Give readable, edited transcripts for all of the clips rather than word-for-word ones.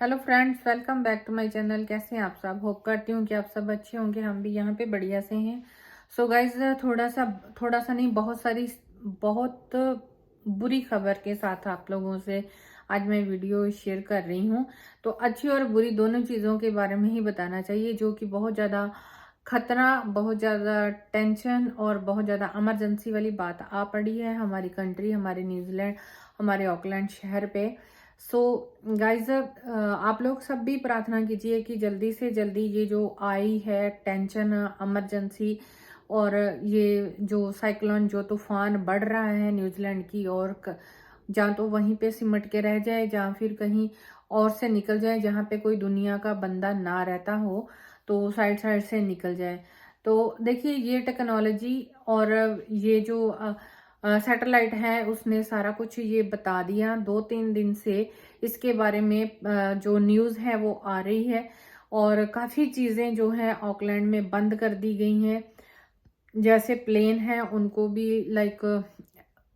Hello friends, welcome back to my channel. कैसे हैं आप सब? होप करती हूँ कि आप सब अच्छे होंगे। हम भी यहाँ पे बढ़िया से हैं। सो गाइज, थोड़ा सा नहीं, बहुत बुरी खबर के साथ आप लोगों से आज मैं वीडियो शेयर कर रही हूँ। तो अच्छी और बुरी दोनों चीज़ों के बारे में ही बताना चाहिए, जो कि बहुत ज़्यादा खतरा, बहुत ज़्यादा टेंशन और बहुत ज़्यादा इमरजेंसी वाली बात आ पड़ी है हमारी कंट्री, हमारे न्यूजीलैंड, हमारे ऑकलैंड शहर पे। सो गाइज, आप लोग सब भी प्रार्थना कीजिए कि जल्दी से जल्दी ये जो आई है टेंशन, इमरजेंसी और ये जो साइक्लोन, जो तूफान बढ़ रहा है न्यूजीलैंड की ओर, जहाँ तो वहीं पे सिमट के रह जाए, जहाँ फिर कहीं और से निकल जाए, जहाँ पे कोई दुनिया का बंदा ना रहता हो, तो साइड साइड से निकल जाए। तो देखिए, ये टेक्नोलॉजी और ये जो सैटेलाइट है, उसने सारा कुछ ये बता दिया। 2-3 दिन से इसके बारे में जो न्यूज़ है वो आ रही है और काफ़ी चीज़ें जो है ऑकलैंड में बंद कर दी गई हैं। जैसे प्लेन है उनको भी लाइक,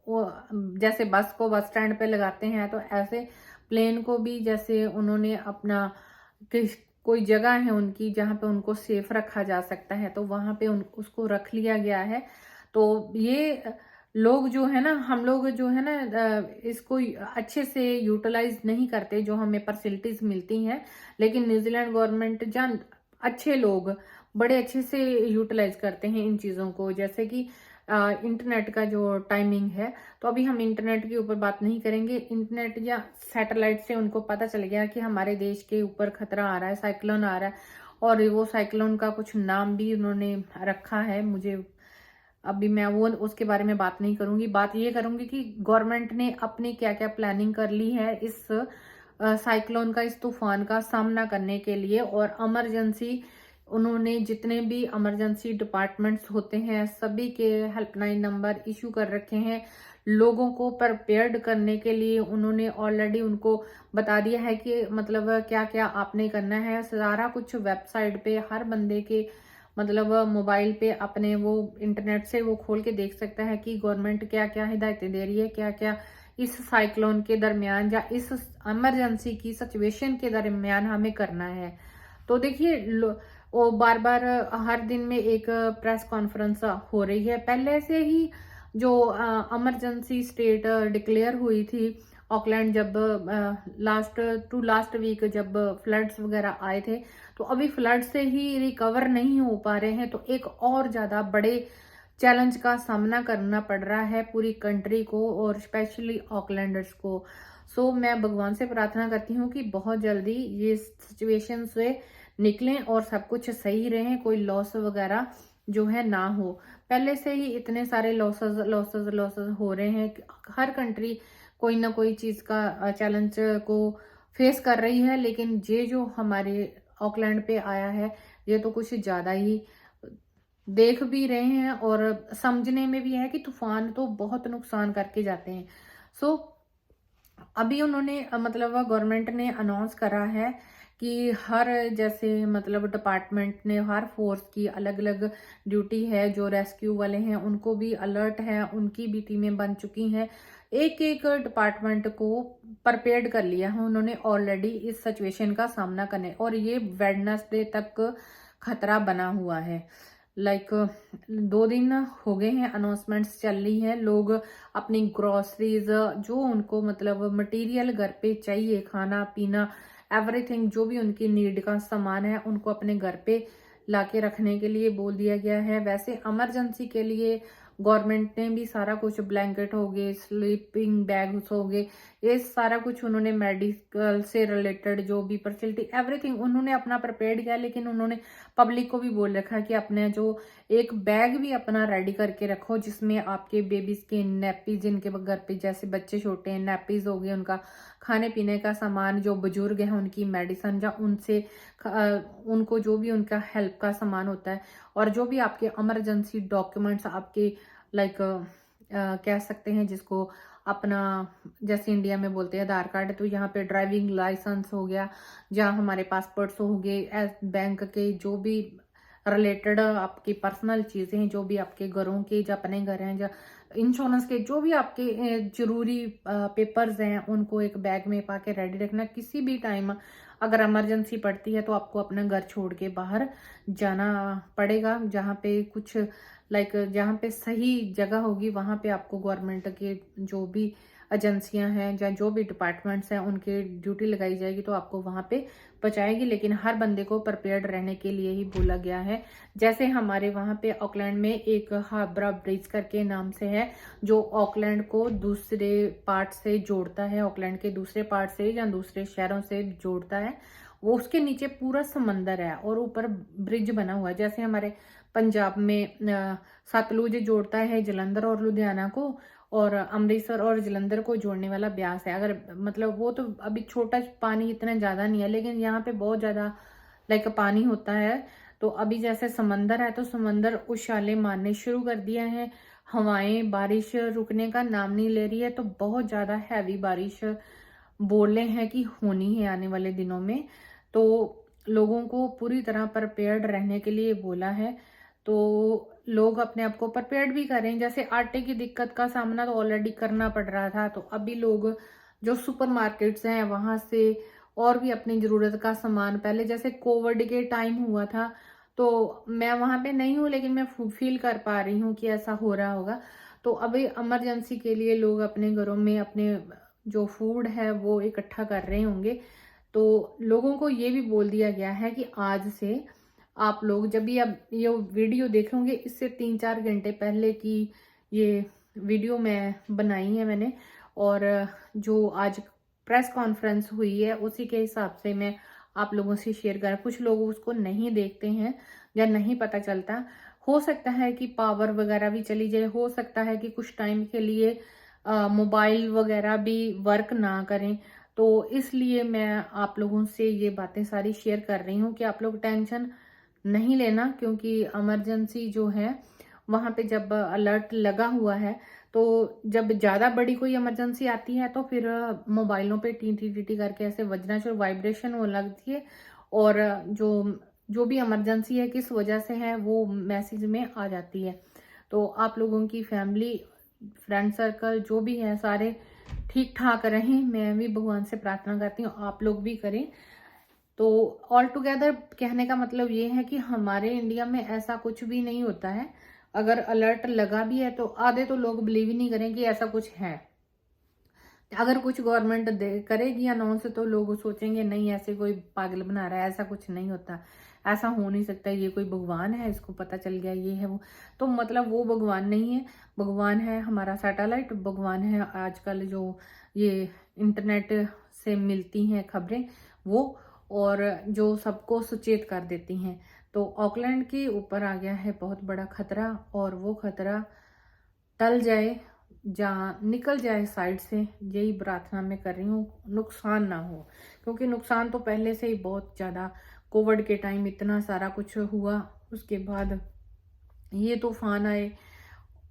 वो जैसे बस को बस स्टैंड पे लगाते हैं, तो ऐसे प्लेन को भी जैसे उन्होंने अपना किस कोई जगह है उनकी जहाँ पे उनको सेफ रखा जा सकता है, तो वहां पे उसको रख लिया गया है। तो ये लोग जो है ना, हम लोग जो है ना, इसको अच्छे से यूटिलाइज नहीं करते, जो हमें फैसिलिटीज मिलती हैं। लेकिन न्यूजीलैंड गवर्नमेंट जान, अच्छे लोग बड़े अच्छे से यूटिलाइज करते हैं इन चीज़ों को। जैसे कि इंटरनेट का जो टाइमिंग है, तो अभी हम इंटरनेट के ऊपर बात नहीं करेंगे। इंटरनेट या सैटेलाइट से उनको पता चल गया कि हमारे देश के ऊपर खतरा आ रहा है, साइक्लोन आ रहा है। और वो साइक्लोन का कुछ नाम भी उन्होंने रखा है, मुझे अभी मैं वो उसके बारे में बात नहीं करूंगी। बात ये करूंगी कि गवर्नमेंट ने अपनी क्या क्या प्लानिंग कर ली है इस साइक्लोन का, इस तूफान का सामना करने के लिए। और इमरजेंसी, उन्होंने जितने भी इमरजेंसी डिपार्टमेंट्स होते हैं, सभी के हेल्पलाइन नंबर इशू कर रखे हैं। लोगों को प्रिपेयर्ड करने के लिए उन्होंने ऑलरेडी उनको बता दिया है कि मतलब क्या क्या आपने करना है। सारा कुछ वेबसाइट पे हर बंदे के मतलब मोबाइल पे अपने वो इंटरनेट से वो खोल के देख सकता है कि गवर्नमेंट क्या क्या हिदायतें दे रही है, क्या क्या इस साइक्लोन के दरमियान या इस इमरजेंसी की सिचुएशन के दरमियान हमें करना है। तो देखिए, वो बार बार हर दिन में एक प्रेस कॉन्फ्रेंस हो रही है। पहले से ही जो इमरजेंसी स्टेट डिक्लेयर हुई थी ऑकलैंड, जब लास्ट वीक जब फ्लड्स वगैरह आए थे, तो अभी फ्लड से ही रिकवर नहीं हो पा रहे हैं। तो एक और ज्यादा बड़े चैलेंज का सामना करना पड़ रहा है पूरी कंट्री को और स्पेशली ऑकलैंडर्स को। सो मैं भगवान से प्रार्थना करती हूँ कि बहुत जल्दी ये सिचुएशन से निकलें और सब कुछ सही रहे, कोई लॉस वगैरह जो है ना हो। पहले से ही इतने सारे लॉसेस लॉसेस लॉसेस हो रहे हैं। हर कंट्री कोई ना कोई चीज का चैलेंज को फेस कर रही है, लेकिन ये जो हमारे ऑकलैंड पे आया है, ये तो कुछ ज्यादा ही। देख भी रहे हैं और समझने में भी है कि तूफान तो बहुत नुकसान करके जाते हैं। सो अभी उन्होंने मतलब गवर्नमेंट ने अनाउंस करा है कि हर जैसे मतलब डिपार्टमेंट ने, हर फोर्स की अलग अलग ड्यूटी है। जो रेस्क्यू वाले हैं उनको भी अलर्ट है, उनकी भी टीमें बन चुकी हैं। एक एक डिपार्टमेंट को प्रिपेयर्ड कर लिया है उन्होंने ऑलरेडी इस सिचुएशन का सामना करने। और ये वेडनेसडे तक खतरा बना हुआ है। लाइक 2 दिन हो गए हैं, अनाउंसमेंट्स चल रही हैं। लोग अपनी ग्रोसरीज, जो उनको मतलब मटेरियल घर पे चाहिए, खाना पीना एवरीथिंग, जो भी उनकी नीड का सामान है, उनको अपने घर पे लाके रखने के लिए बोल दिया गया है। वैसे इमरजेंसी के लिए गवर्नमेंट ने भी सारा कुछ, ब्लैंकेट हो गए, स्लीपिंग बैग्स हो गए, ये सारा कुछ उन्होंने मेडिकल से रिलेटेड जो भी फैसिलिटी, एवरीथिंग उन्होंने अपना प्रिपेयर्ड किया। लेकिन उन्होंने पब्लिक को भी बोल रखा है कि अपने जो एक बैग भी अपना रेडी करके रखो, जिसमें आपके बेबीज के नैपीज, जिनके घर पे जैसे बच्चे छोटे हैं, नैपीज हो गए, उनका खाने पीने का सामान, जो बुजुर्ग है उनकी मेडिसिन, या उनसे उनको जो भी उनका हेल्प का सामान होता है, और जो भी आपके इमरजेंसी डॉक्यूमेंट्स आपके लाइक कह सकते हैं जिसको अपना, जैसे इंडिया में बोलते हैं आधार कार्ड, तो यहाँ पे ड्राइविंग लाइसेंस हो गया, जहाँ हमारे पासपोर्ट्स हो गए, बैंक के जो भी रिलेटेड आपकी पर्सनल चीज़ें, जो भी आपके घरों के, जो अपने घर हैं, जो इंश्योरेंस के जो भी आपके जरूरी पेपर्स हैं, उनको एक बैग में पा के रेडी रखना। किसी भी टाइम अगर इमरजेंसी पड़ती है तो आपको अपना घर छोड़ के बाहर जाना पड़ेगा। जहाँ पे कुछ जहाँ पे सही जगह होगी वहाँ पे आपको गवर्नमेंट के जो भी एजेंसियां हैं या जो भी डिपार्टमेंट्स हैं उनके ड्यूटी लगाई जाएगी, तो आपको वहां पे पहुंचाएगी। लेकिन हर बंदे को प्रिपेयर्ड रहने के लिए ही बोला गया है। जैसे हमारे वहां पे ऑकलैंड में एक हावड़ा ब्रिज करके नाम से है, जो ऑकलैंड को दूसरे पार्ट से जोड़ता है, ऑकलैंड के दूसरे पार्ट से या दूसरे शहरों से जोड़ता है। वो उसके नीचे पूरा समंदर है और ऊपर ब्रिज बना हुआ है। जैसे हमारे पंजाब में सतलुज जोड़ता है जलंधर और लुधियाना को, और अमृतसर और जलंधर को जोड़ने वाला ब्यास है। अगर मतलब वो तो अभी छोटा पानी इतना ज्यादा नहीं है, लेकिन यहाँ पे बहुत ज्यादा पानी होता है। तो अभी जैसे समंदर है तो समंदर उछाले मारने शुरू कर दिया है। हवाएं, बारिश रुकने का नाम नहीं ले रही है। तो बहुत ज्यादा हैवी बारिश बोल रहे हैं कि होनी है आने वाले दिनों में। तो लोगों को पूरी तरह प्रिपेयर्ड रहने के लिए बोला है। तो लोग अपने आप को प्रिपेयर्ड भी करें। जैसे आटे की दिक्कत का सामना तो ऑलरेडी करना पड़ रहा था, तो अभी लोग जो सुपरमार्केट्स हैं वहां से और भी अपनी जरूरत का सामान, पहले जैसे कोविड के टाइम हुआ था, तो मैं वहां पे नहीं हूँ लेकिन मैं फील कर पा रही हूँ कि ऐसा हो रहा होगा। तो अभी इमरजेंसी के लिए लोग अपने घरों में अपने जो फूड है वो इकट्ठा कर रहे होंगे। तो लोगों को ये भी बोल दिया गया है कि आज से आप लोग जब भी अब ये वीडियो देखेंगे, इससे 3-4 घंटे पहले की ये वीडियो मैं बनाई है मैंने, और जो आज प्रेस कॉन्फ्रेंस हुई है उसी के हिसाब से मैं आप लोगों से शेयर कर। कुछ लोग उसको नहीं देखते हैं या नहीं पता चलता। हो सकता है कि पावर वगैरह भी चली जाए, हो सकता है कि कुछ टाइम के लिए मोबाइल वगैरह भी वर्क ना करें। तो इसलिए मैं आप लोगों से ये बातें सारी शेयर कर रही हूँ कि आप लोग टेंशन नहीं लेना, क्योंकि इमरजेंसी जो है वहां पे जब अलर्ट लगा हुआ है, तो जब ज्यादा बड़ी कोई इमरजेंसी आती है तो फिर मोबाइलों पे टी टी टी टी करके ऐसे वजना जो वाइब्रेशन हो लगती है, और जो जो भी इमरजेंसी है किस वजह से है वो मैसेज में आ जाती है। तो आप लोगों की फैमिली, फ्रेंड सर्कल जो भी है सारे ठीक ठाक रहें। मैं भी भगवान से प्रार्थना करती हूँ, आप लोग भी करें। तो ऑल टुगेदर कहने का मतलब ये है कि हमारे इंडिया में ऐसा कुछ भी नहीं होता है। अगर अलर्ट लगा भी है तो आधे तो लोग बिलीव ही नहीं करें कि ऐसा कुछ है। अगर कुछ गवर्नमेंट करेगी अनाउंस तो लोग सोचेंगे नहीं ऐसे कोई पागल बना रहा है, ऐसा कुछ नहीं होता, ऐसा हो नहीं सकता, ये कोई भगवान है, इसको पता चल गया ये है वो। तो मतलब वो भगवान नहीं है। भगवान है हमारा सैटेलाइट, भगवान है आजकल जो ये इंटरनेट से मिलती हैं खबरें वो, और जो सबको सचेत कर देती हैं। तो ऑकलैंड के ऊपर आ गया है बहुत बड़ा खतरा, और वो खतरा टल जाए, जहाँ निकल जाए साइड से, यही प्रार्थना मैं कर रही हूँ। नुकसान ना हो, क्योंकि नुकसान तो पहले से ही बहुत ज्यादा, कोविड के टाइम इतना सारा कुछ हुआ, उसके बाद ये तूफान आए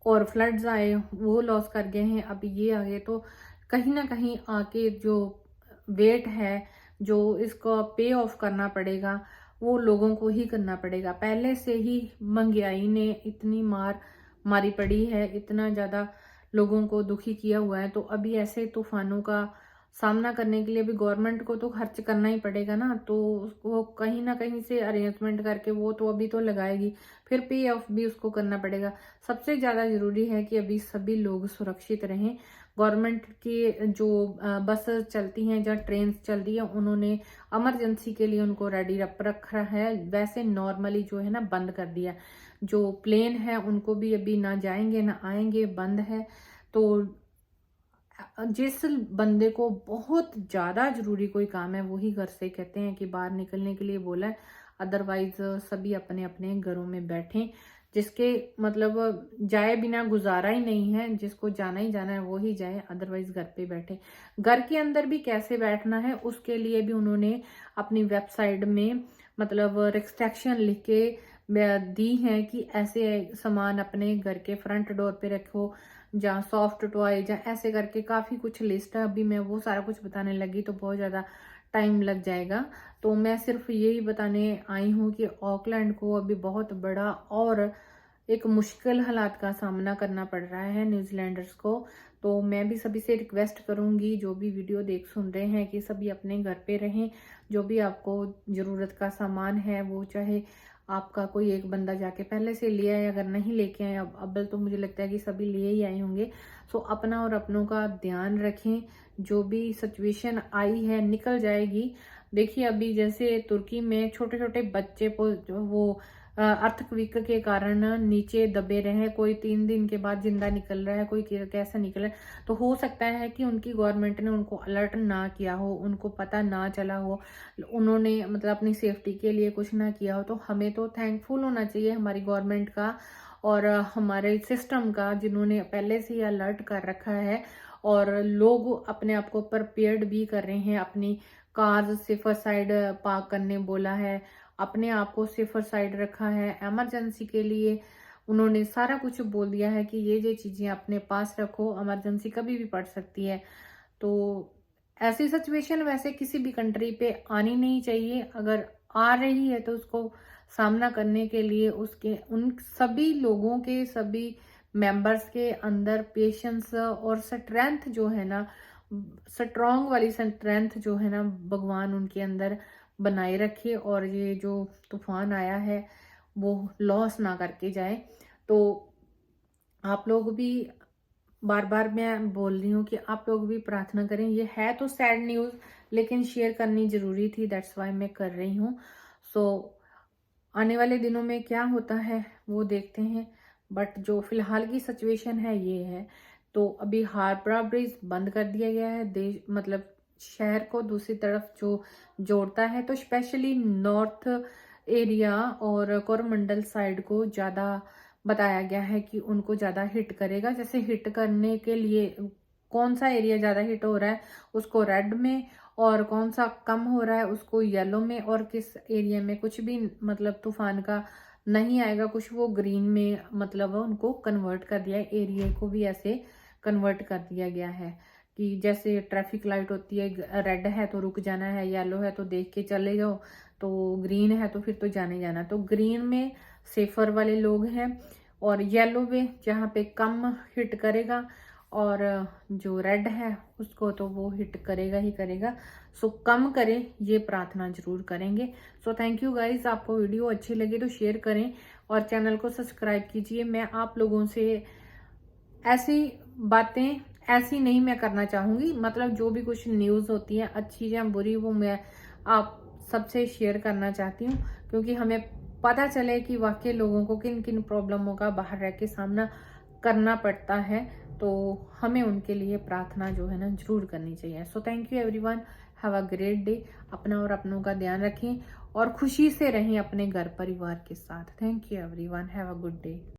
और फ्लड्स आए, वो लॉस कर गए हैं। अब ये आ गए तो कहीं ना कहीं आके जो वेट है, जो इसको पे ऑफ करना पड़ेगा, वो लोगों को ही करना पड़ेगा। पहले से ही महंगाई ने इतनी मारी पड़ी है, इतना ज्यादा लोगों को दुखी किया हुआ है। तो अभी ऐसे तूफानों का सामना करने के लिए भी गवर्नमेंट को तो खर्च करना ही पड़ेगा ना, तो उसको कहीं ना कहीं से अरेंजमेंट करके वो तो अभी तो लगाएगी, फिर पे ऑफ भी उसको करना पड़ेगा। सबसे ज्यादा जरूरी है कि अभी सभी लोग सुरक्षित रहें। गवर्नमेंट के जो बस चलती हैं या ट्रेन चल रही है, उन्होंने इमरजेंसी के लिए उनको रेडी रखा है। वैसे नॉर्मली जो है ना बंद कर दिया। जो प्लेन है उनको भी अभी ना जाएंगे ना आएंगे, बंद है। तो जिस बंदे को बहुत ज्यादा जरूरी कोई काम है वही घर से कहते हैं कि बाहर निकलने के लिए बोला है, अदरवाइज सभी अपने अपने घरों में बैठें। जिसके मतलब जाए बिना गुजारा ही नहीं है, जिसको जाना ही जाना है वो ही जाए, अदरवाइज घर पे बैठे। घर के अंदर भी कैसे बैठना है उसके लिए भी उन्होंने अपनी वेबसाइट में मतलब रिस्ट्रिक्शन लिख के दी है कि ऐसे सामान अपने घर के फ्रंट डोर पे रखो, जहाँ सॉफ्ट टॉय, जहाँ ऐसे करके काफी कुछ लिस्ट है। अभी मैं वो सारा कुछ बताने लगी तो बहुत ज्यादा टाइम लग जाएगा। तो मैं सिर्फ यही बताने आई हूँ कि ऑकलैंड को अभी बहुत बड़ा और एक मुश्किल हालात का सामना करना पड़ रहा है न्यूजीलैंडर्स को। तो मैं भी सभी से रिक्वेस्ट करूंगी, जो भी वीडियो देख सुन रहे हैं, कि सभी अपने घर पे रहें। जो भी आपको ज़रूरत का सामान है, वो चाहे आपका कोई एक बंदा जाके पहले से ले आए, अगर नहीं लेके आए अब तो मुझे लगता है कि सभी लिए ही आए होंगे। सो अपना और अपनों का ध्यान रखें। जो भी सिचुएशन आई है निकल जाएगी। देखिए अभी जैसे तुर्की में छोटे छोटे बच्चे को जो वो अर्थक्वेक के कारण नीचे दबे रहे, कोई 3 दिन के बाद जिंदा निकल रहा है, कोई कैसा निकल रहा है। तो हो सकता है कि उनकी गवर्नमेंट ने उनको अलर्ट ना किया हो, उनको पता ना चला हो, उन्होंने मतलब अपनी सेफ्टी के लिए कुछ ना किया हो। तो हमें तो थैंकफुल होना चाहिए हमारी गवर्नमेंट का और हमारे सिस्टम का, जिन्होंने पहले से ही अलर्ट कर रखा है। और लोग अपने आप को प्रिपेयर्ड भी कर रहे हैं, अपनी कार सेफर साइड पार्क करने बोला है, अपने आप को सेफर साइड रखा है। इमरजेंसी के लिए उन्होंने सारा कुछ बोल दिया है कि ये चीजें अपने पास रखो, इमरजेंसी कभी भी पड़ सकती है। तो ऐसी सिचुएशन वैसे किसी भी कंट्री पे आनी नहीं चाहिए। अगर आ रही है तो उसको सामना करने के लिए उसके उन सभी लोगों के, सभी मेंबर्स के अंदर पेशेंस और स्ट्रेंथ जो है ना, स्ट्रॉन्ग वाली स्ट्रेंथ जो है ना, भगवान उनके अंदर बनाए रखे और ये जो तूफान आया है वो लॉस ना करके जाए। तो आप लोग भी, बार बार मैं बोल रही हूँ कि आप लोग भी प्रार्थना करें। ये है तो सैड न्यूज़, लेकिन शेयर करनी जरूरी थी, दैट्स वाई मैं कर रही हूँ। सो आने वाले दिनों में क्या होता है वो देखते हैं। बट जो फिलहाल की सिचुएशन है ये है। तो अभी हावड़ा ब्रिज बंद कर दिया गया है, देश मतलब शहर को दूसरी तरफ जो जोड़ता है। तो स्पेशली नॉर्थ एरिया और कोरमंडल साइड को ज्यादा बताया गया है कि उनको ज्यादा हिट करेगा। जैसे हिट करने के लिए कौन सा एरिया ज्यादा हिट हो रहा है उसको रेड में, और कौन सा कम हो रहा है उसको येलो में, और किस एरिया में कुछ भी मतलब तूफान का नहीं आएगा कुछ, वो ग्रीन में मतलब उनको कन्वर्ट कर दिया है। एरिया को भी ऐसे कन्वर्ट कर दिया गया है कि जैसे ट्रैफिक लाइट होती है, रेड है तो रुक जाना है, येलो है तो देख के चले जाओ, तो ग्रीन है तो फिर तो जाने जाना। तो ग्रीन में सेफर वाले लोग हैं, और येलो में जहाँ पे कम हिट करेगा, और जो रेड है उसको तो वो हिट करेगा ही करेगा। सो कम करें, ये प्रार्थना जरूर करेंगे। So thank you guys. आपको वीडियो अच्छी लगी तो शेयर करें और चैनल को सब्सक्राइब कीजिए। मैं आप लोगों से ऐसी बातें ऐसी नहीं मैं करना चाहूंगी, मतलब जो भी कुछ न्यूज़ होती है अच्छी या बुरी, वो मैं आप सबसे शेयर करना चाहती हूँ, क्योंकि हमें पता चले कि वाकई लोगों को किन किन प्रॉब्लमों का बाहर रह के सामना करना पड़ता है। तो हमें उनके लिए प्रार्थना जो है ना जरूर करनी चाहिए। So thank you everyone, have a great day. अपना और अपनों का ध्यान रखें और खुशी से रहें अपने घर परिवार के साथ। Thank you everyone, have a good day.